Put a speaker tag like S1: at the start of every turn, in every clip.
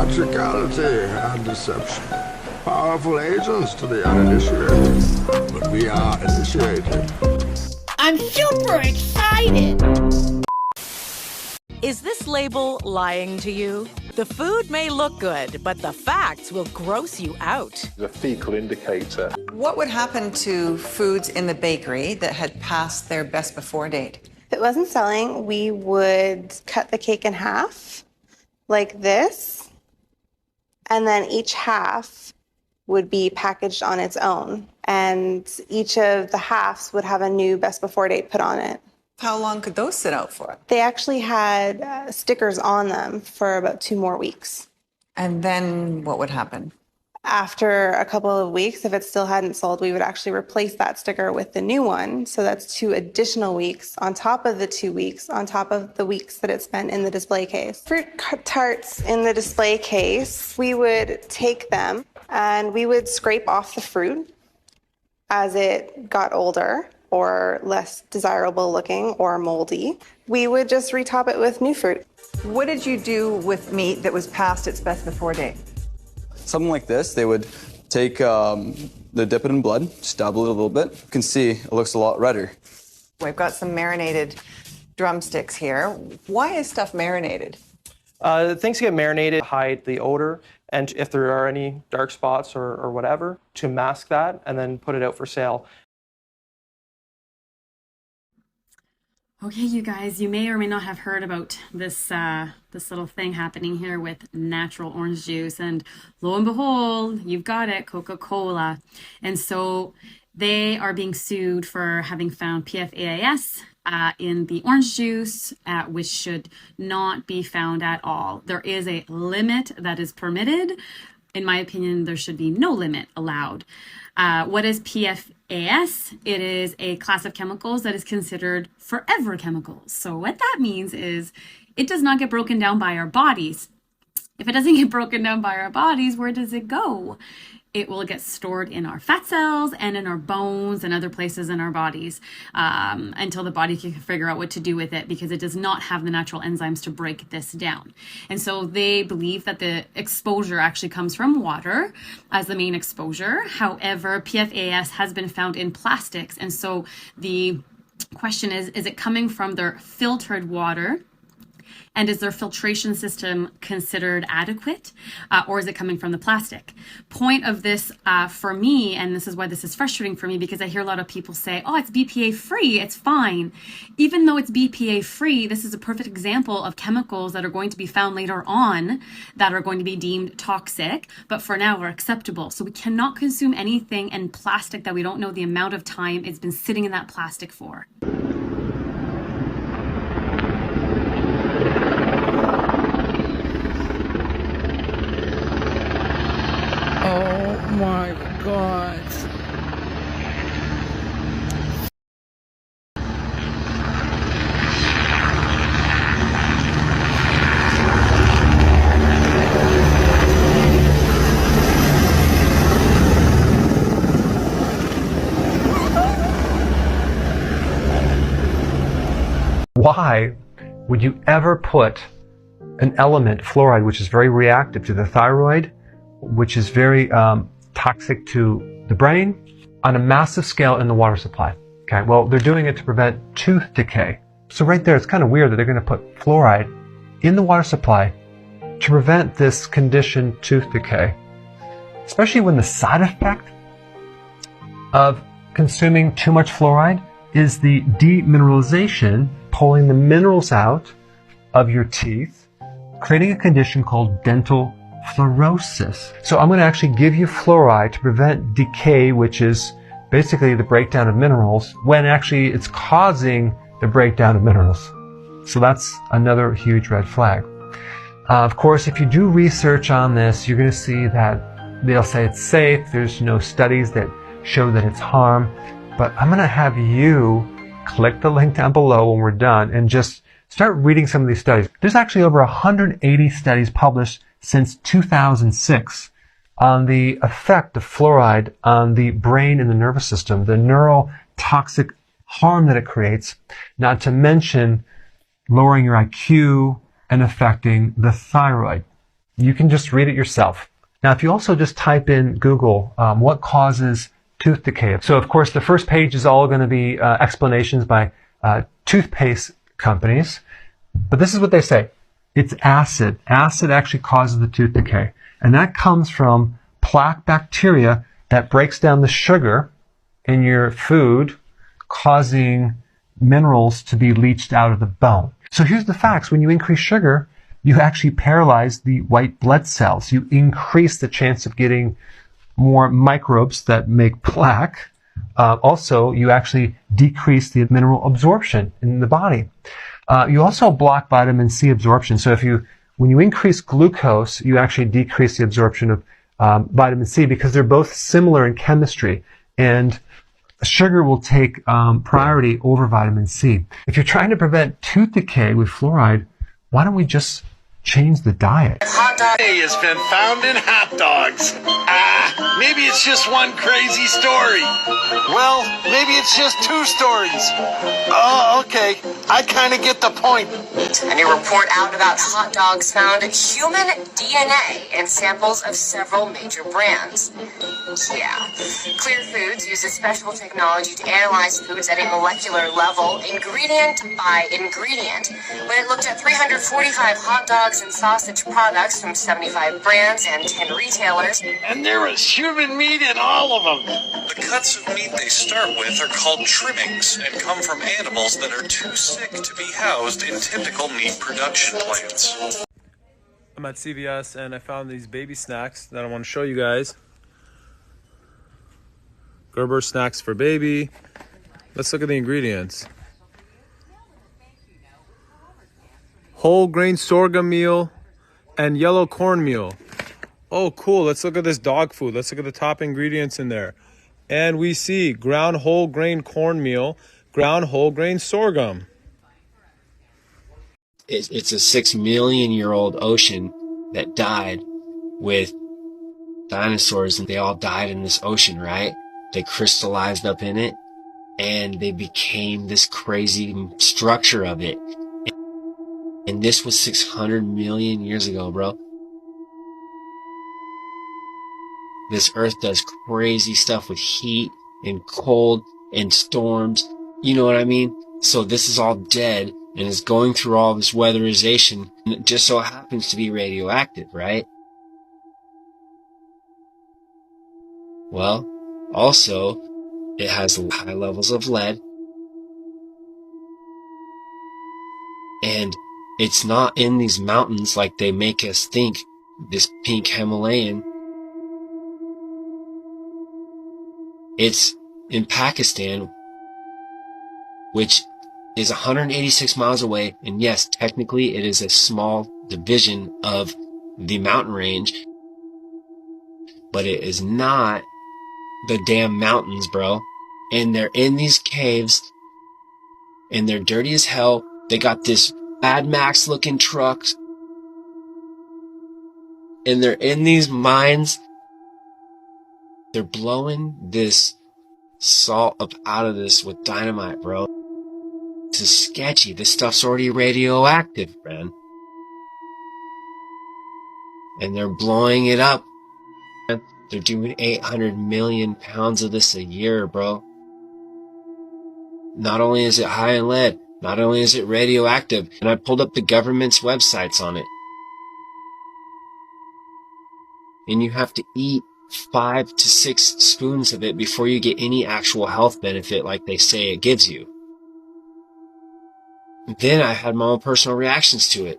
S1: theatricality and deception. Powerful agents to the uninitiated, but we are initiated.
S2: I'm super excited!
S3: Is this label lying to you? The food may look good, but the facts will gross you out.
S4: The fecal indicator.
S5: What would happen to foods in the bakery that had passed their best before date?
S6: If it wasn't selling, we would cut the cake in half, like this, and then each half would be packaged on its own, and each of the halves would have a new best before date put on it.
S5: How long could those sit out for?
S6: They actually had stickers on them for about 2 more weeks.
S5: And then what would happen?
S6: After a couple of weeks, if it still hadn't sold, we would actually replace that sticker with the new one. So that's 2 additional weeks on top of the 2 weeks, on top of the weeks that it spent in the display case. Fruit tarts in the display case, we would take them and we would scrape off the fruit as it got older or less desirable looking or moldy. We would just retop it with new fruit.
S5: What did you do with meat that was past its best before date?
S7: Something like this, they would take the dip it in blood, just dabble it a little bit. You can see it looks a lot redder.
S5: We've got some marinated drumsticks here. Why is stuff marinated?
S8: Things get marinated, hide the odor, and if there are any dark spots or whatever, to mask that and then put it out for sale.
S9: Okay, you guys, you may or may not have heard about this this little thing happening here with natural orange juice, and lo and behold, you've got it, Coca-Cola. And so they are being sued for having found PFAS in the orange juice, which should not be found at all. There is a limit that is permitted. In my opinion, there should be no limit allowed. What is PFAS? It is a class of chemicals that is considered forever chemicals. So what that means is it does not get broken down by our bodies. If it doesn't get broken down by our bodies, where does it go? It will get stored in our fat cells and in our bones and other places in our bodies until the body can figure out what to do with it, because it does not have the natural enzymes to break this down. And so they believe that the exposure actually comes from water as the main exposure. However, PFAS has been found in plastics. And so the question is it coming from their filtered water? And is their filtration system considered adequate, or is it coming from the plastic? Point of this for me, and this is why this is frustrating for me, because I hear a lot of people say, oh, it's BPA free, it's fine. Even though it's BPA free, this is a perfect example of chemicals that are going to be found later on that are going to be deemed toxic, but for now are acceptable. So we cannot consume anything in plastic that we don't know the amount of time it's been sitting in that plastic for.
S2: Oh my God.
S10: Why would you ever put an element, fluoride, which is very reactive to the thyroid, which is very toxic to the brain, on a massive scale in the water supply? Okay, well, they're doing it to prevent tooth decay. So right there, it's kind of weird that they're going to put fluoride in the water supply to prevent this condition, tooth decay, especially when the side effect of consuming too much fluoride is the demineralization, pulling the minerals out of your teeth, creating a condition called dental fluorosis. So I'm going to actually give you fluoride to prevent decay, which is basically the breakdown of minerals, when actually it's causing the breakdown of minerals. So that's another huge red flag. Of course, if you do research on this, you're going to see that they'll say it's safe. There's no studies that show that it's harm. But I'm going to have you click the link down below when we're done and just start reading some of these studies. There's actually over 180 studies published since 2006 on the effect of fluoride on the brain and the nervous system, the neurotoxic harm that it creates, not to mention lowering your IQ and affecting the thyroid. You can just read it yourself. Now, if you also just type in Google, what causes tooth decay? So, of course, the first page is all going to be explanations by toothpaste companies. But this is what they say. It's acid. Acid actually causes the tooth decay. And that comes from plaque bacteria that breaks down the sugar in your food, causing minerals to be leached out of the bone. So here's the facts. When you increase sugar, you actually paralyze the white blood cells. You increase the chance of getting more microbes that make plaque. Also, you actually decrease the mineral absorption in the body. You also block vitamin C absorption. So when you increase glucose, you actually decrease the absorption of vitamin C because they're both similar in chemistry. And sugar will take priority over vitamin C. If you're trying to prevent tooth decay with fluoride, why don't we just change the diet?
S11: Hot dog has been found in hot dogs. Maybe it's just one crazy story. Well, maybe it's just two stories. Oh, okay. I kind of get the point.
S12: A new report out about hot dogs found human DNA in samples of several major brands. Yeah. Clear Foods uses special technology to analyze foods at a molecular level, ingredient by ingredient. When it looked at 345 hot dogs and sausage products from 75 brands and 10 retailers.
S11: And there was human meat in all of them.
S13: The cuts of meat they start with are called trimmings and come from animals that are too sick to be housed in typical meat production plants.
S14: I'm at CVS and I found these baby snacks that I want to show you guys. Gerber snacks for baby. Let's look at the ingredients. Whole grain sorghum meal and yellow cornmeal. Oh, cool. Let's look at this dog food. Let's look at the top ingredients in there. And we see ground whole grain cornmeal, ground whole grain sorghum.
S15: It's a 6 million year old ocean that died with dinosaurs, and they all died in this ocean, right? They crystallized up in it and they became this crazy structure of it. And this was 600 million years ago, bro. This earth does crazy stuff with heat and cold and storms. You know what I mean? So this is all dead and is going through all this weatherization, and it just so happens to be radioactive, right? Well, also, it has high levels of lead, and it's not in these mountains like they make us think, this pink Himalayan. It's in Pakistan, which is 186 miles away, and yes, technically it is a small division of the mountain range, but it is not the damn mountains, bro. And they're in these caves, and they're dirty as hell. They got this Mad Max looking trucks, and they're in these mines. They're blowing this salt up out of this with dynamite, bro. This is sketchy. This stuff's already radioactive, man. And they're blowing it up. They're doing 800 million pounds of this a year, bro. Not only is it high in lead, not only is it radioactive, and I pulled up the government's websites on it. And you have to eat 5 to 6 spoons of it before you get any actual health benefit like they say it gives you. Then I had my own personal reactions to it.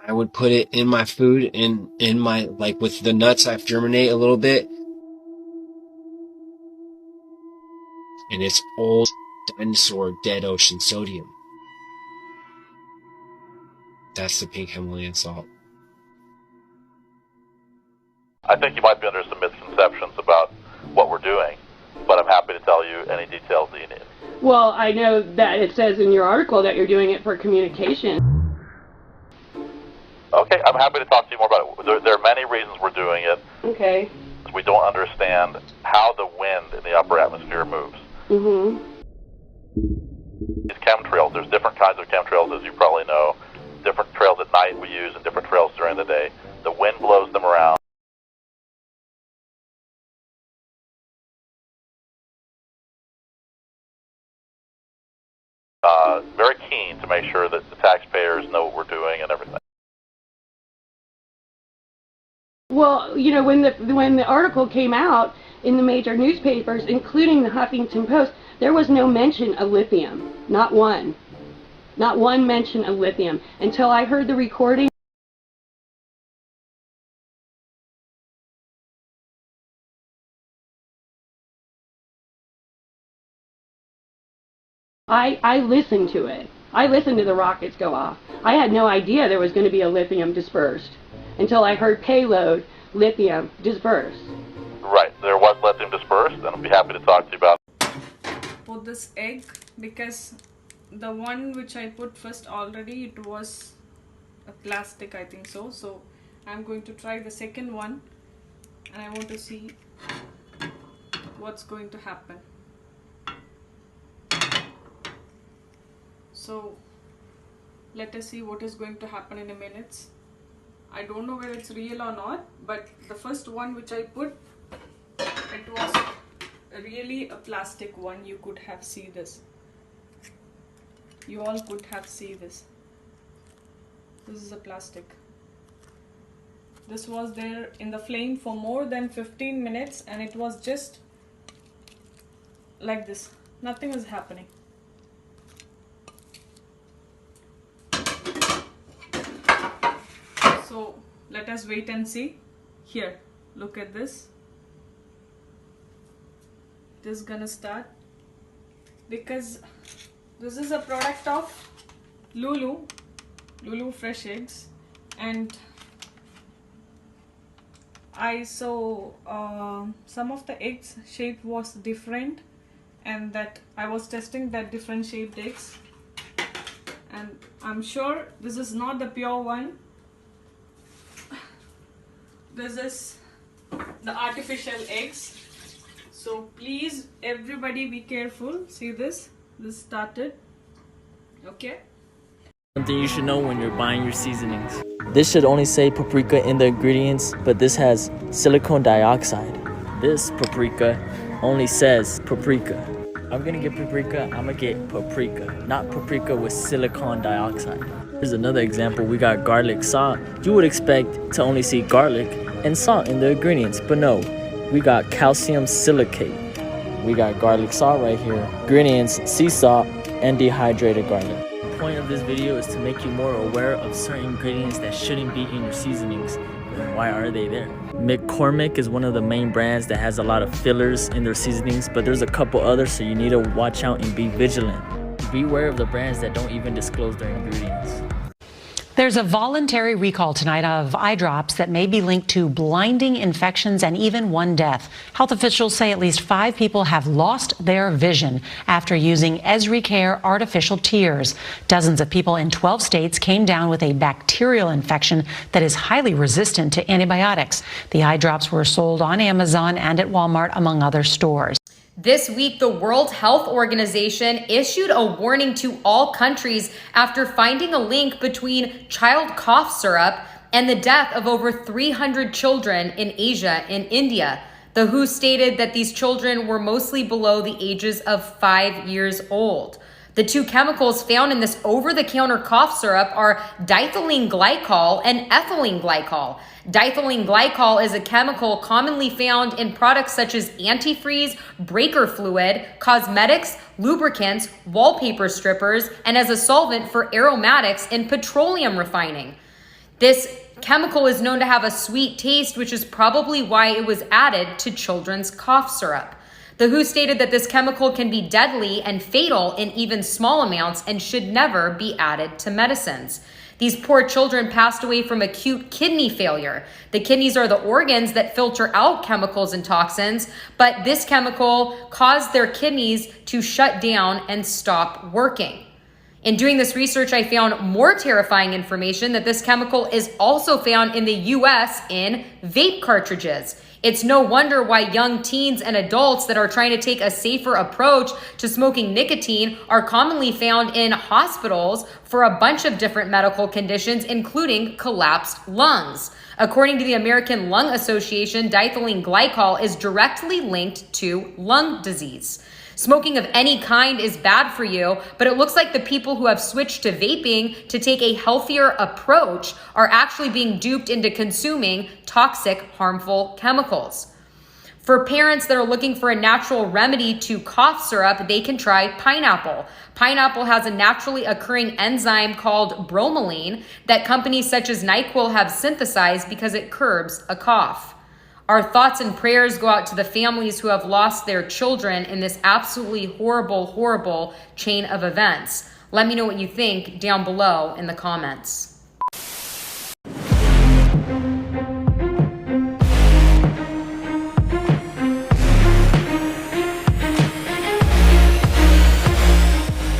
S15: I would put it in my food, in my, like with the nuts, I germinate a little bit. And it's old dinosaur dead ocean sodium. That's the pink Himalayan salt.
S16: I think you might be under some misconceptions about what we're doing, but I'm happy to tell you any details that you need.
S17: Well, I know that it says in your article that you're doing it for communication.
S16: Okay, I'm happy to talk to you more about it. There are many reasons we're doing it.
S17: Okay.
S16: We don't understand how the wind in the upper atmosphere moves.
S17: Mm-hmm.
S16: These chemtrails, there's different kinds of chemtrails, as you probably know. Different trails at night we use and different trails during the day. The wind
S17: Well, you know, when the article came out in the major newspapers, including the Huffington Post, there was no mention of lithium. Not one. Not one mention of lithium until I heard the recording. I listened to it. I listened to the rockets go off. I had no idea there was going to be a lithium dispersed until I heard payload lithium dispersed.
S16: Right, there was lithium dispersed, and I'll be happy to talk to you about
S18: for this egg, because the one which I put first already, it was a plastic, I think so. So I'm going to try the second one, and I want to see what's going to happen. So let us see what is going to happen in a minute. I don't know whether it's real or not, but the first one which I put, it was really a plastic one. You could have seen this. You all could have seen this. This is a plastic. This was there in the flame for more than 15 minutes, and it was just like this. Nothing is happening. So let us wait and see. Here, look at this. It is gonna start, because this is a product of Lulu Fresh Eggs, and I saw some of the eggs shape was different, and that I was testing that different shaped eggs, and I'm sure this is not the pure one. This is the artificial eggs. So please, everybody, be careful. See this? This started. Okay.
S19: Something you should know when you're buying your seasonings. This should only say paprika in the ingredients, but this has silicone dioxide. This paprika only says paprika. I'm gonna get paprika, I'm gonna get paprika, not paprika with silicone dioxide. Here's another example. We got garlic salt. You would expect to only see garlic and salt in the ingredients, but no, we got calcium silicate. We got garlic salt right here, ingredients, sea salt, and dehydrated garlic. The point of this video is to make you more aware of certain ingredients that shouldn't be in your seasonings. And why are they there? McCormick is one of the main brands that has a lot of fillers in their seasonings, but there's a couple others, so you need to watch out and be vigilant. Beware of the brands that don't even disclose their ingredients.
S20: There's a voluntary recall tonight of eye drops that may be linked to blinding infections and even one death. Health officials say at least 5 people have lost their vision after using Esri Care artificial tears. Dozens of people in 12 states came down with a bacterial infection that is highly resistant to antibiotics. The eye drops were sold on Amazon and at Walmart, among other stores.
S21: This week, the World Health Organization issued a warning to all countries after finding a link between child cough syrup and the death of over 300 children in Asia and India. The WHO stated that these children were mostly below the ages of 5 years old. The 2 chemicals found in this over-the-counter cough syrup are diethylene glycol and ethylene glycol. Diethylene glycol is a chemical commonly found in products such as antifreeze, breaker fluid, cosmetics, lubricants, wallpaper strippers, and as a solvent for aromatics in petroleum refining. This chemical is known to have a sweet taste, which is probably why it was added to children's cough syrup. The WHO stated that this chemical can be deadly and fatal in even small amounts and should never be added to medicines. These poor children passed away from acute kidney failure. The kidneys are the organs that filter out chemicals and toxins, but this chemical caused their kidneys to shut down and stop working. In doing this research, I found more terrifying information that this chemical is also found in the US in vape cartridges. It's no wonder why young teens and adults that are trying to take a safer approach to smoking nicotine are commonly found in hospitals for a bunch of different medical conditions, including collapsed lungs. According to the American Lung Association, diethylene glycol is directly linked to lung disease. Smoking of any kind is bad for you, but it looks like the people who have switched to vaping to take a healthier approach are actually being duped into consuming toxic, harmful chemicals. For parents that are looking for a natural remedy to cough syrup, they can try pineapple. Pineapple has a naturally occurring enzyme called bromelain that companies such as NyQuil have synthesized because it curbs a cough. Our thoughts and prayers go out to the families who have lost their children in this absolutely horrible, horrible chain of events. Let me know what you think down below in the comments.